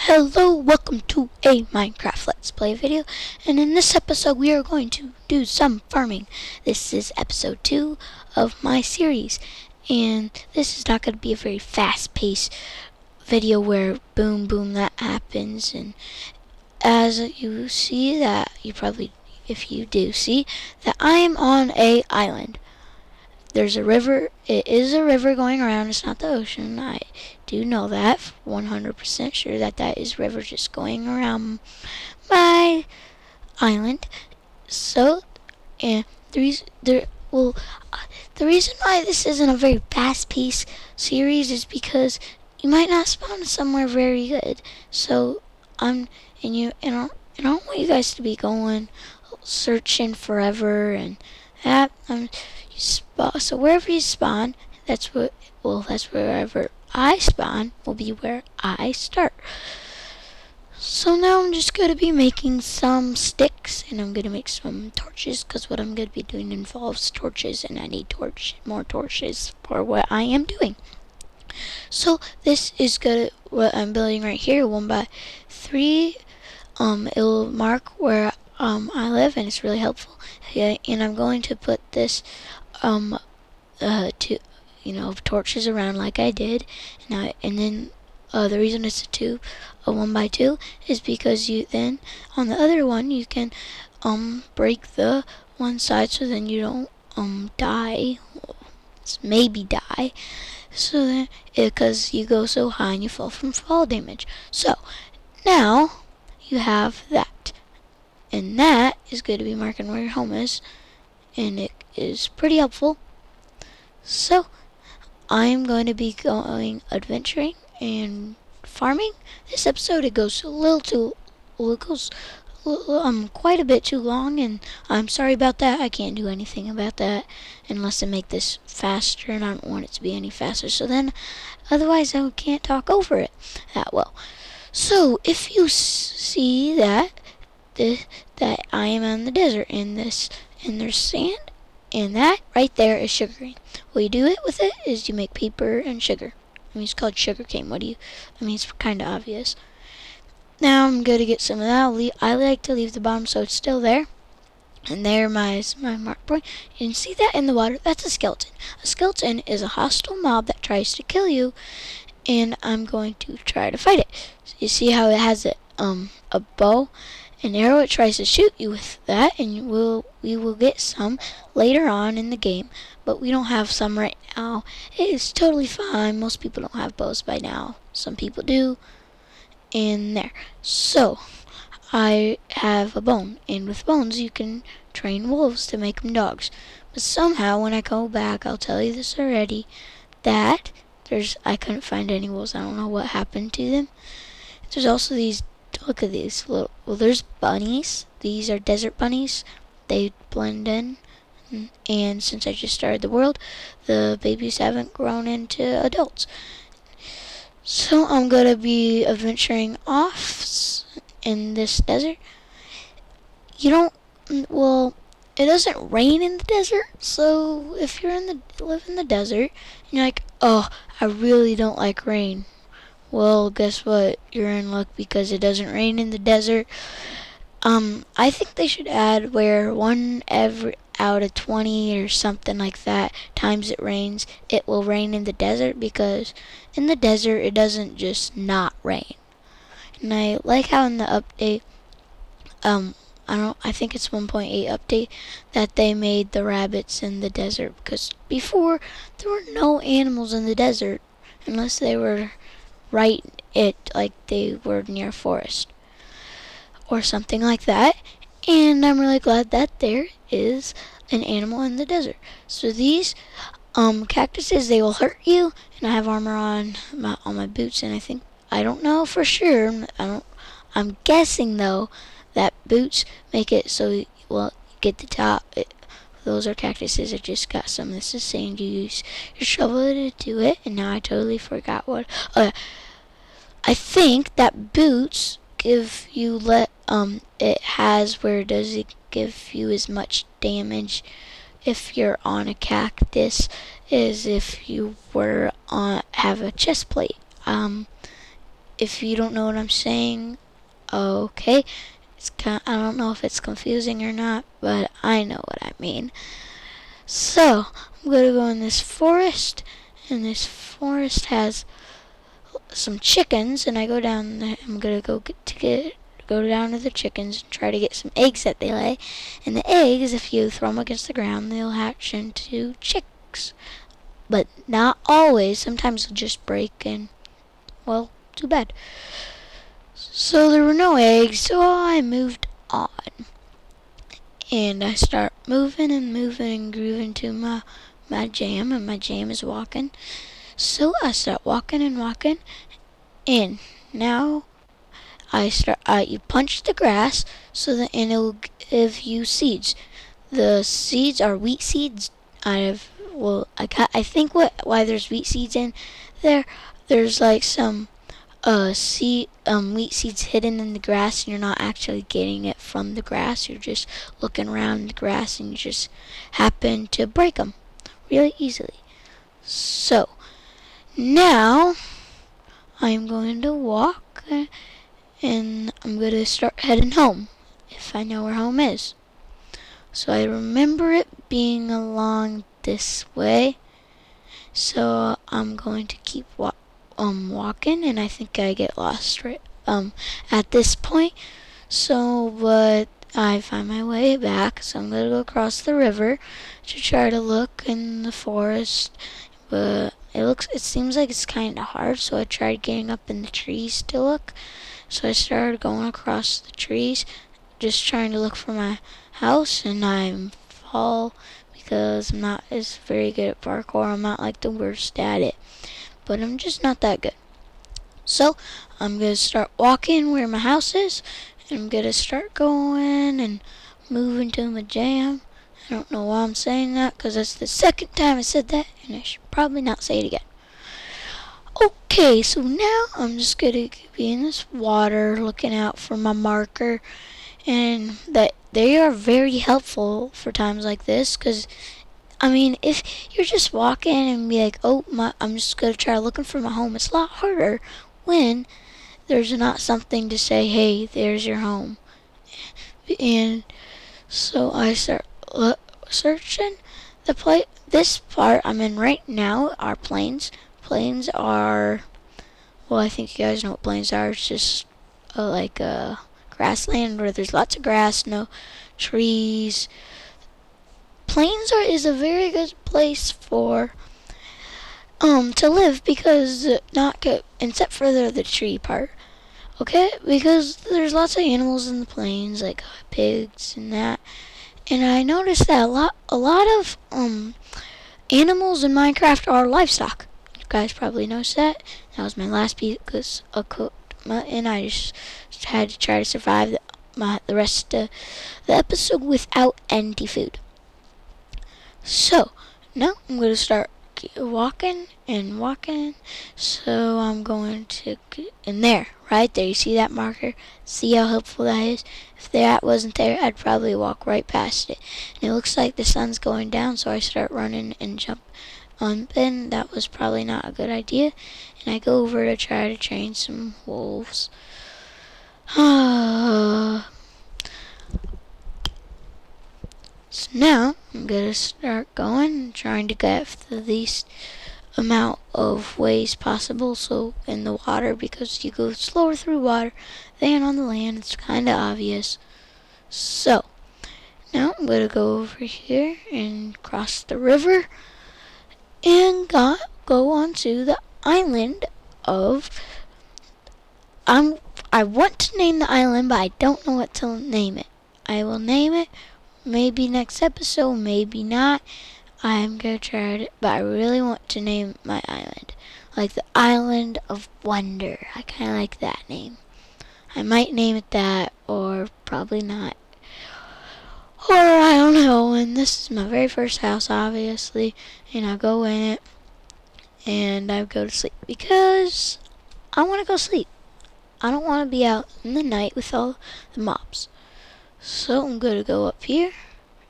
Hello, welcome to a Minecraft Let's Play video, and in this episode we are going to do some farming. This is episode 2 of my series, and this is not going to be a very fast-paced video where boom boom that happens. And as you see that, if you do see that I am on a island. There's a river. It is a river going around. It's not the ocean. I do know that. 100% sure that is river just going around my island. So, and the reason why this isn't a very fast-paced series is because you might not spawn somewhere very good. So I don't want you guys to be going searching forever and that. So wherever you spawn, that's wherever I spawn will be where I start. So now I'm just going to be making some sticks, and I'm going to make some torches, because what I'm going to be doing involves torches, and I need more torches for what I am doing. So this is what I'm building right here, 1x3. It'll mark where I live, and it's really helpful. Yeah, and I'm going to put this torches around like I did, and then the reason it's a 1x2 is because you then on the other one you can break the one side, so then you don't die, maybe die. So then because you go so high and you fall from fall damage. So now you have that, and that is going to be marking where your home is, and it is pretty helpful. So I'm going to be going adventuring and farming. This episode it goes quite a bit too long, and I'm sorry about that. I can't do anything about that unless I make this faster, and I don't want it to be any faster. So then, otherwise I can't talk over it that well. So if you see that I am in the desert, and there's sand, and that right there is sugar cane. What you do with it is you make paper and sugar. I mean, it's called sugar cane. It's kind of obvious. Now I'm going to get some of that. I like to leave the bottom so it's still there. And there my mark point. You can see that in the water. That's a skeleton. A skeleton is a hostile mob that tries to kill you, and I'm going to try to fight it. So you see how it has a bow, an arrow. It tries to shoot you with that, and we will get some later on in the game, but we don't have some right now. It is totally fine. Most people don't have bows by now. Some people do. And there. So I have a bone, and with bones you can train wolves to make them dogs. But somehow when I go back, I'll tell you this already, that I couldn't find any wolves. I don't know what happened to them. There's also these. Look at these there's bunnies. These are desert bunnies. They blend in, and since I just started the world, the babies haven't grown into adults. So I'm gonna be adventuring off in this desert. It doesn't rain in the desert, so if you live in the desert and you're like, oh, I really don't like rain, well, guess what? You're in luck, because it doesn't rain in the desert. I think they should add where 1 every out of 20 or something like that times it rains, it will rain in the desert, because in the desert it doesn't just not rain. And I like how in the update, I think it's 1.8 update, that they made the rabbits in the desert, because before there were no animals in the desert unless they were like they were near a forest or something like that. And I'm really glad that there is an animal in the desert. So these cactuses, they will hurt you, and I have armor on my boots, and I don't know for sure. I'm guessing though that boots make it so you get the top. Those are cactuses. I just got some. This is saying you use your shovel to do it, and now I totally forgot what. I think that boots give you it has where does it give you as much damage if you're on a cactus as if you were have a chest plate. if you don't know what I'm saying, okay. I don't know if it's confusing or not, but I know what I mean. So, I'm going to go in this forest, and this forest has some chickens, and I go down there. I'm going to go down to the chickens and try to get some eggs that they lay. And the eggs, if you throw them against the ground, they'll hatch into chicks. But not always. Sometimes they'll just break, and, well, too bad. So there were no eggs, so I moved on. And I start moving and grooving to my jam, and my jam is walking. So I start walking, and now you punch the grass, and it'll give you seeds. The seeds are wheat seeds. I think why there's wheat seeds in there. There's like some wheat seeds hidden in the grass, and you're not actually getting it from the grass. You're just looking around the grass, and you just happen to break them really easily. So now I'm going to walk, and I'm going to start heading home, if I know where home is. So I remember it being along this way, so I'm going to keep walking, and I think I get lost at this point. So, but I find my way back, so I'm going to go across the river to try to look in the forest, but it seems like it's kind of hard, so I tried getting up in the trees to look. So I started going across the trees, just trying to look for my house, and I fall because I'm not as very good at parkour. I'm not like the worst at it, but I'm just not that good. So I'm going to start walking where my house is, and I'm going to start going and moving to my jam. I don't know why I'm saying that, because that's the second time I said that, and I should probably not say it again. Okay, so now I'm just going to be in this water looking out for my marker, and that they are very helpful for times like this, because I mean, if you're just walking and be like, I'm just going to try looking for my home, it's a lot harder when there's not something to say, hey, there's your home. And so I start searching this part I'm in right now are plains. Plains are, well, I think you guys know what plains are. It's just like a grassland where there's lots of grass, no trees. Plains is a very good place for to live, because not good, except for the tree part. Okay, because there's lots of animals in the plains, like pigs and that. And I noticed that a lot of animals in Minecraft are livestock. You guys probably noticed that. That was my last piece, because and I just had to try to survive the rest of the episode without any food. So now I'm going to start walking and walking. So I'm going to, and there, right there, you see that marker? See how helpful that is? If that wasn't there, I'd probably walk right past it. And it looks like the sun's going down, so I start running and jump. Then that was probably not a good idea. And I go over to try to train some wolves. So now I'm gonna start going and trying to get the least amount of ways possible. So in the water, because you go slower through water than on the land, it's kind of obvious. So now I'm gonna go over here and cross the river and go onto the island of. I want to name the island, but I don't know what to name it. I will name it. Maybe next episode, maybe not. I'm gonna try it, but I really want to name my island. Like the Island of Wonder. I kinda like that name. I might name it that, or probably not. Or I don't know, and this is my very first house, obviously. And I go in it, and I go to sleep, because I wanna go sleep. I don't wanna be out in the night with all the mobs. So I'm gonna go up here,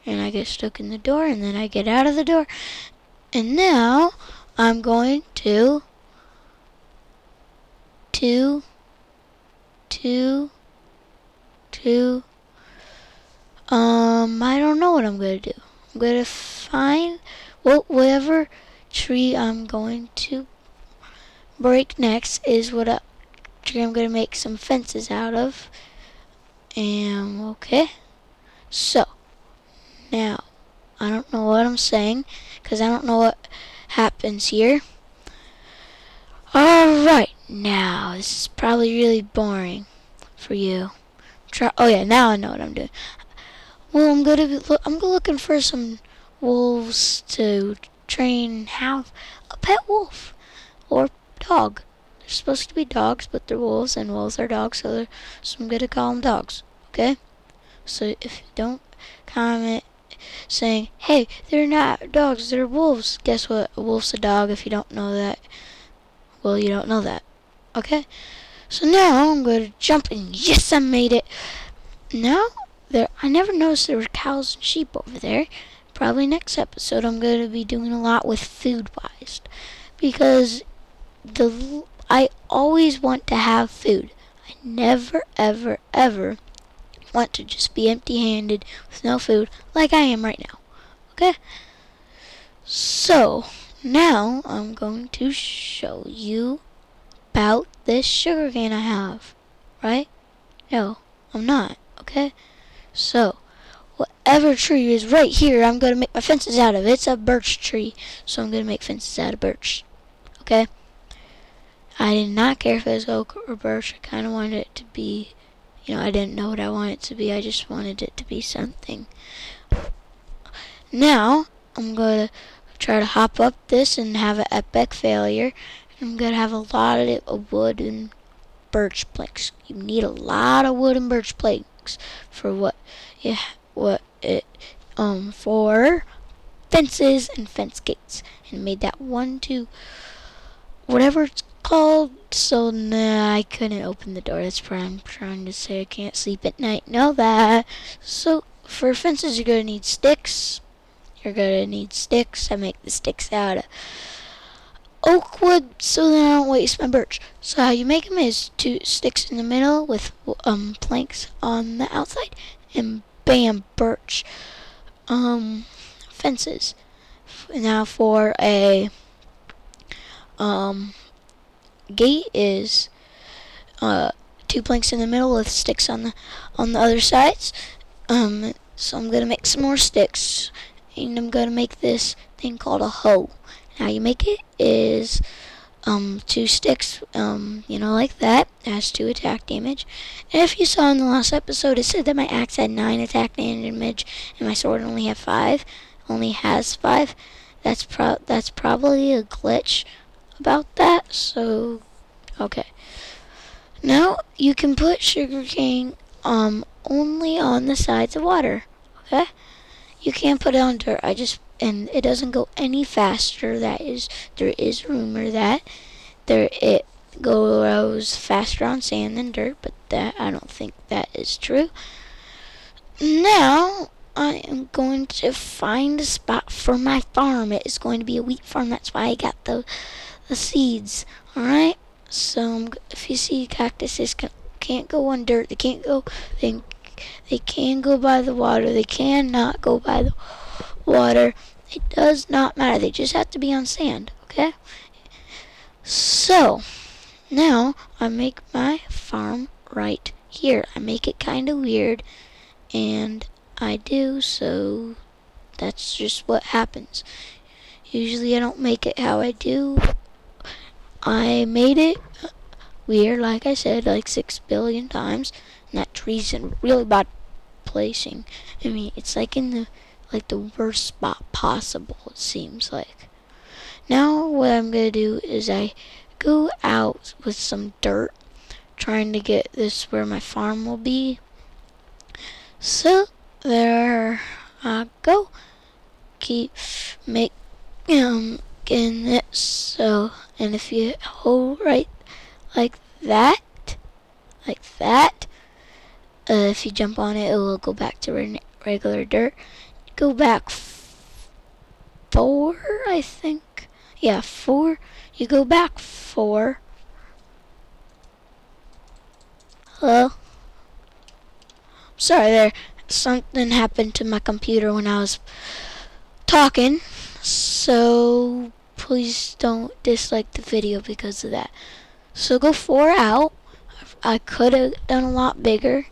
and I get stuck in the door, and then I get out of the door, and now I'm going to 2, 2. I don't know what I'm gonna do. I'm gonna find whatever tree I'm going to break next is what tree I'm gonna make some fences out of. And okay, so now I don't know what I'm saying because I don't know what happens here. Alright, now this is probably really boring for you. Oh yeah, now I know what I'm doing. Well, I'm looking for some wolves to train, have a pet wolf or dog. They're supposed to be dogs, but they're wolves, and wolves are dogs, so I'm gonna call them dogs. Okay? So if you don't comment saying, "Hey, they're not dogs, they're wolves," guess what? A wolf's a dog. If you don't know that, well, you don't know that. Okay? So now I'm gonna jump, and yes, I made it. Now I never noticed there were cows and sheep over there. Probably next episode I'm going to be doing a lot with food wise because I always want to have food. I never ever ever want to just be empty-handed with no food like I am right now. Okay? So now I'm going to show you about this sugar cane I have. Right? No, I'm not. Okay? So whatever tree is right here, I'm going to make my fences out of. It's a birch tree, so I'm going to make fences out of birch. Okay? I did not care if it was oak or birch. I kind of wanted it to be, I didn't know what I wanted it to be. I just wanted it to be something. Now, I'm going to try to hop up this and have an epic failure. I'm going to have a lot of wood and birch planks. You need a lot of wood and birch planks for for fences and fence gates, and made that 1, 2, whatever it's called. So nah, I couldn't open the door. That's what I'm trying to say. I can't sleep at night. Know that. So for fences, you're gonna need sticks. I make the sticks out of oak wood so that I don't waste my birch. So how you make them is 2 sticks in the middle with planks on the outside, and bam, birch fences. Now for a gate is 2 planks in the middle with sticks on the other sides. So I'm gonna make some more sticks, and I'm gonna make this thing called a hoe. How you make it is 2 sticks, like that. It has 2 attack damage. And if you saw in the last episode, it said that my axe had 9 attack damage and my sword only has 5. That's probably a glitch about that. So okay. Now you can put sugarcane only on the sides of water. Okay? You can't put it on dirt. And it doesn't go any faster. There is rumor that it goes faster on sand than dirt, but I don't think that is true. Now I am going to find a spot for my farm. It is going to be a wheat farm. That's why I got the seeds. All right. So if you see cactuses can't go on dirt. They can't go. They can go by the water. They cannot go by the water. It does not matter. They just have to be on sand. Okay. So now I make my farm right here. I make it kind of weird, and I do, so that's just what happens. Usually I don't make it how I do. I made it weird, like I said, like 6 billion times, and that tree's in really bad placing. I mean, it's like in the worst spot possible, it seems like. Now what I'm gonna do is I go out with some dirt, trying to get this where my farm will be. So there I go. Keep getting it. So, and if you hold right like that, if you jump on it, it will go back to regular dirt. Go back 4, I think. Yeah, 4. You go back 4. Hello? Sorry there. Something happened to my computer when I was talking. So please don't dislike the video because of that. So go 4 out. I could have done a lot bigger.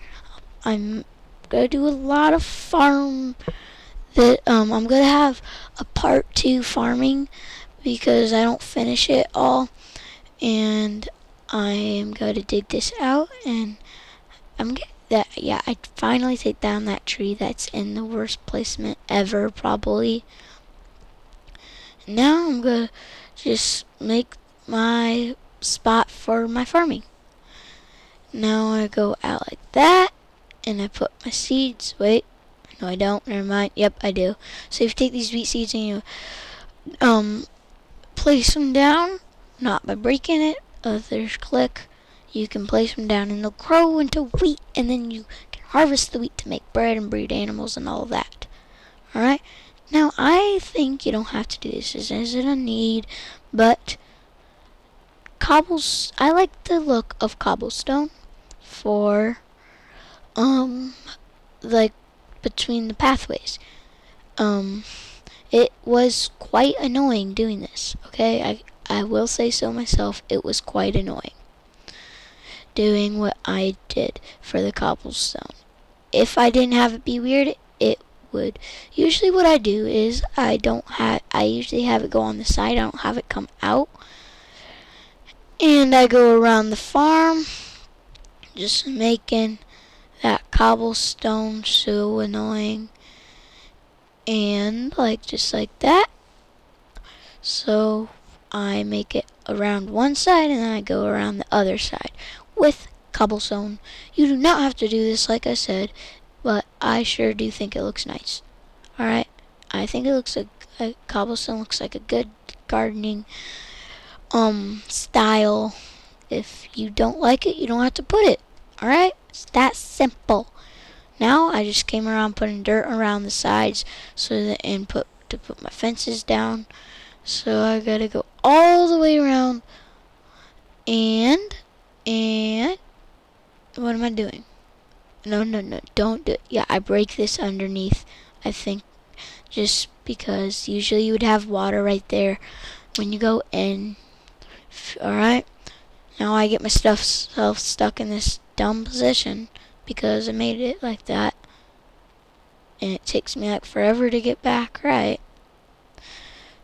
I'm gonna do a lot of farm. I'm gonna have a part 2 farming because I don't finish it all, and I am gonna dig this out, and I'm get that. Yeah, I finally take down that tree that's in the worst placement ever, probably. Now I'm gonna just make my spot for my farming. Now I go out like that, and I put my seeds. Wait, no, I don't. Never mind. Yep, I do. So if you take these wheat seeds and you place them down, not by breaking it. Others click. You can place them down, and they'll grow into wheat, and then you can harvest the wheat to make bread and breed animals and all of that. All right. Now I think you don't have to do this. This isn't a need, but I like the look of cobblestone for like between the pathways. It was quite annoying doing this. Okay, I will say so myself. It was quite annoying doing what I did for the cobblestone. If I didn't have it be weird, it would. Usually what I do is I usually have it go on the side. I don't have it come out. And I go around the farm just making that cobblestone so annoying. And just like that. So I make it around one side and then I go around the other side with cobblestone. You do not have to do this like I said, but I sure do think it looks nice. Alright, I think it looks like cobblestone looks like a good gardening style. If you don't like it, you don't have to put it. Alright, it's that simple. Now I just came around putting dirt around the sides to put my fences down. So I gotta go all the way around, and what am I doing? No, don't do it. Yeah, I break this underneath, I think, just because usually you would have water right there when you go in. Alright, now I get myself stuck in this dumb position because I made it like that, and it takes me like forever to get back right.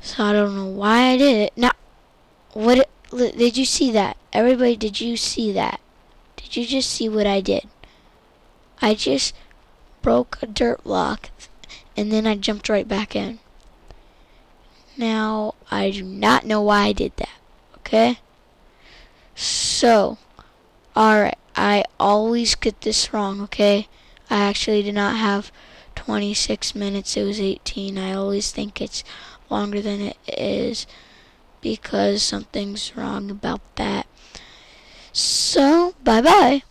So I don't know why I did it. Now, did you see that? Everybody, did you see that? Did you just see what I did? I just broke a dirt block, and then I jumped right back in. Now, I do not know why I did that, okay? So, alright, I always get this wrong, okay? I actually did not have 26 minutes, it was 18. I always think it's longer than it is because something's wrong about that. So, bye-bye.